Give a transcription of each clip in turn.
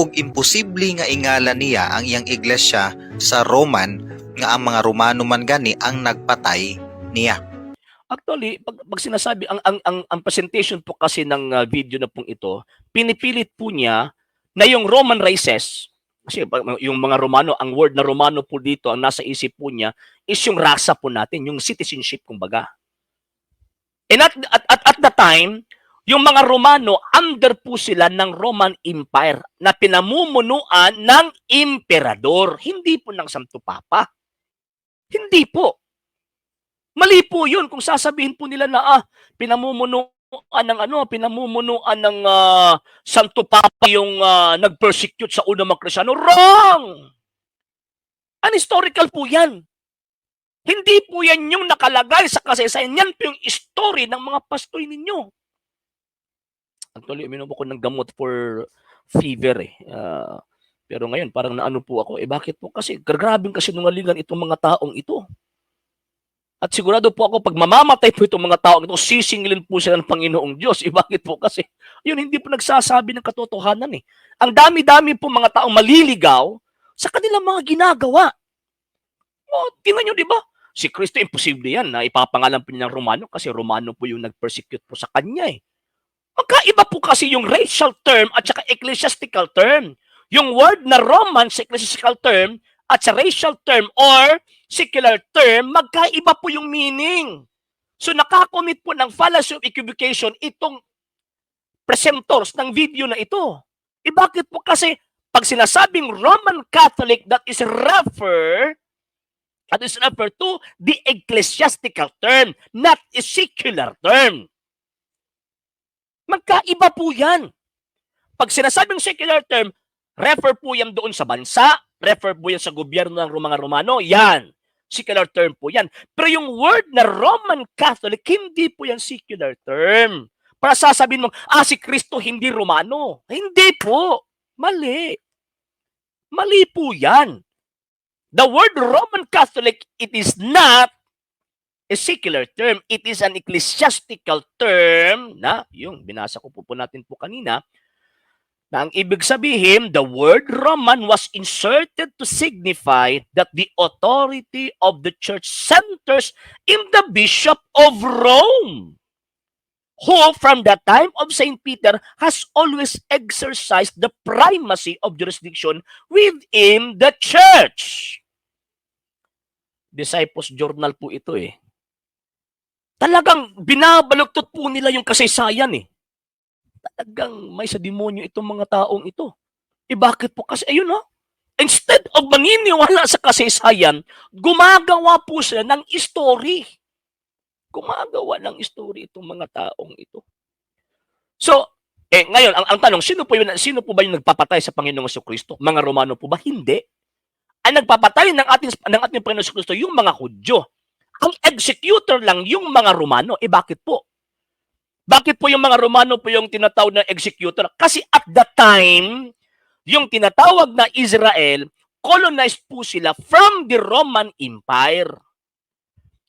ug imposible nga ingala niya ang iyang iglesia sa Roman nga ang mga Romano man gani ang nagpatay niya. Actually, pag sinasabi ang presentation po kasi ng video na pong ito, pinipilit po niya na yung Roman races, kasi yung mga Romano, ang word na Romano po dito, ang nasa isip po niya is yung rasa po natin, yung citizenship kumbaga. And at the time, yung mga Romano, under po sila ng Roman Empire na pinamumunuan ng emperador, hindi po ng Santo Papa. Hindi po. Mali po 'yun kung sasabihin po nila na pinamumunuan ng Santo Papa yung nag-persecute sa unang mga Kristiyano. Wrong! Unhistorical po 'yan. Hindi po 'yan yung nakalagay sa kasaysayan. Yan po yung story ng mga pastoy ninyo. Actually, uminom ako ng gamot for fever pero ngayon parang naano po ako. Bakit po? Kasi grabing kasinungalingan itong mga taong ito. At sigurado po ako, pag mamamatay po itong mga taong ito, sisingilin po sila ng Panginoong Diyos. Bakit po? Kasi yun hindi po nagsasabi ng katotohanan eh. Ang dami-dami po mga taong maliligaw sa kanilang mga ginagawa. Tingnan nyo, di ba? Si Kristo, imposible yan na ipapangalan po niya ng Romano kasi Romano po yung nag-persecute po sa kanya eh. Magkaiba po kasi yung racial term at saka ecclesiastical term. Yung word na Roman sa ecclesiastical term at sa racial term or secular term, magkaiba po yung meaning. So nakakomit po ng fallacy of equivocation itong presentors ng video na ito. Bakit po? Kasi pag sinasabing Roman Catholic, that is refer to the ecclesiastical term, not a secular term. Magkaiba po yan. Pag sinasabing secular term, refer po yan doon sa bansa, refer po yan sa gobyerno ng mga Romano, yan. Secular term po yan. Pero yung word na Roman Catholic, hindi po yan secular term. Para sasabihin mo, si Kristo hindi Romano. Hindi po. Mali. Mali po yan. The word Roman Catholic, it is not a secular term. It is an ecclesiastical term na, yung binasa ko po natin po kanina, na ang ibig sabihin, the word Roman was inserted to signify that the authority of the church centers in the Bishop of Rome, who from the time of St. Peter has always exercised the primacy of jurisdiction within the church. Disciples Journal po ito eh. Talagang binabaluktot po nila yung kasaysayan eh. Talagang may sa demonyo itong mga taong ito. Bakit po? Kasi ayun instead of maniniwala sa kasaysayan, gumagawa po sila ng story. Gumagawa ng story itong mga taong ito. So, ngayon, ang tanong, sino po ba yung nagpapatay sa Panginoong Jesucristo? Mga Romano po ba? Hindi. Ang nagpapatay ng ating Panginoong Jesucristo, yung mga Hudyo. Ang executor lang yung mga Romano. Bakit po? Bakit po yung mga Romano po yung tinatawag na executor? Kasi at the time, yung tinatawag na Israel, colonized po sila from the Roman Empire.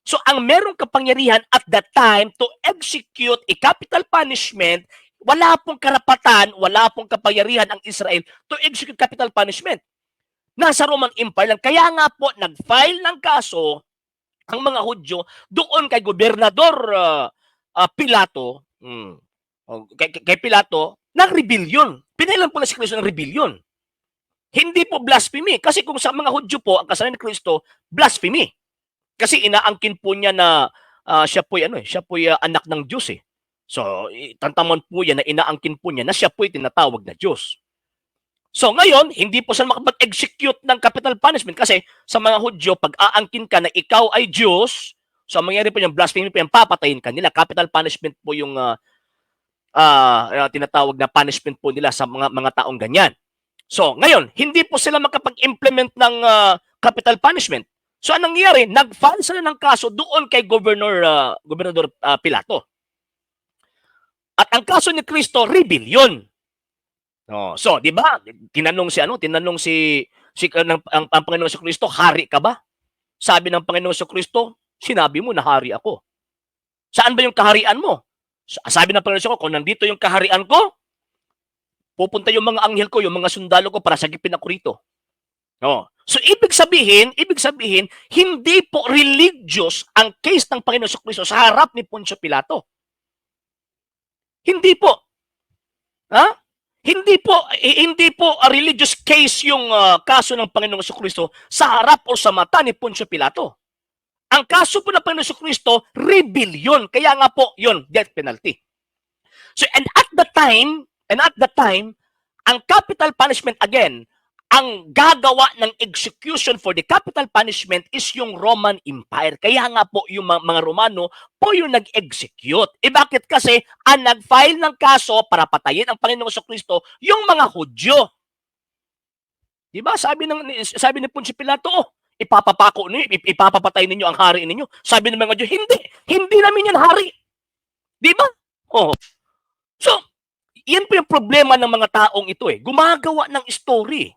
So ang merong kapangyarihan at that time to execute a capital punishment, wala pong karapatan, wala pong kapangyarihan ang Israel to execute capital punishment. Nasa Roman Empire lang. Kaya nga po, nag-file ng kaso ang mga Hudyo doon kay Gobernador Pilato, kay Pilato, ng rebellion. Pinailan po na si Kristo ng rebellion. Hindi po blasphemy. Kasi kung sa mga Hudyo po, ang kasalanan ni Kristo, blasphemy. Kasi inaangkin po niya na siya po anak ng Diyos eh. So, tantamon po yan na inaangkin po niya na siya po tinatawag na Diyos. So ngayon, hindi po siya makapag-execute ng capital punishment kasi sa mga Hudyo, pag aangkin ka na ikaw ay Diyos, so mangyayari po yung blasphemy po yung papatayin ka nila. Capital punishment po yung tinatawag na punishment po nila sa mga taong ganyan. So ngayon, hindi po sila makapag-implement ng capital punishment. So anong nangyayari? Nag-file sila ng kaso doon kay Gobernador Pilato. At ang kaso ni Kristo, rebellion. So, di ba? Tinanong si ang Panginoon sa Kristo, hari ka ba? Sabi ng Panginoon sa Kristo, sinabi mo na hari ako. Saan ba yung kaharian mo? Sabi ng Panginoon sa Kristo, kung nandito yung kaharian ko, Pupunta yung mga anghel ko, yung mga sundalo ko para sagipin ako rito. Oh. So ibig sabihin, hindi po religious ang case ng Panginoon Kristo sa harap ni Poncio Pilato. Hindi po. Ha? Hindi po a religious case yung kaso ng Panginoong Kristo sa harap o sa mata ni Poncio Pilato. Ang kaso po ng Panginoong Kristo, rebellion. Kaya nga po, yun, death penalty. So, and at the time, ang capital punishment again, ang gagawa ng execution for the capital punishment is yung Roman Empire. Kaya nga po, yung mga Romano po yung nag-execute. Bakit? Kasi ang nag-file ng kaso para patayin ang Panginoong Kristo, yung mga Hudyo. Diba? Sabi ni Poncio Pilato, ipapapako ninyo, ipapapatay ninyo ang hari ninyo. Sabi ng mga Hudyo, hindi namin yan hari. Diba? Oh. So, yan po yung problema ng mga taong ito eh. Gumagawa ng story.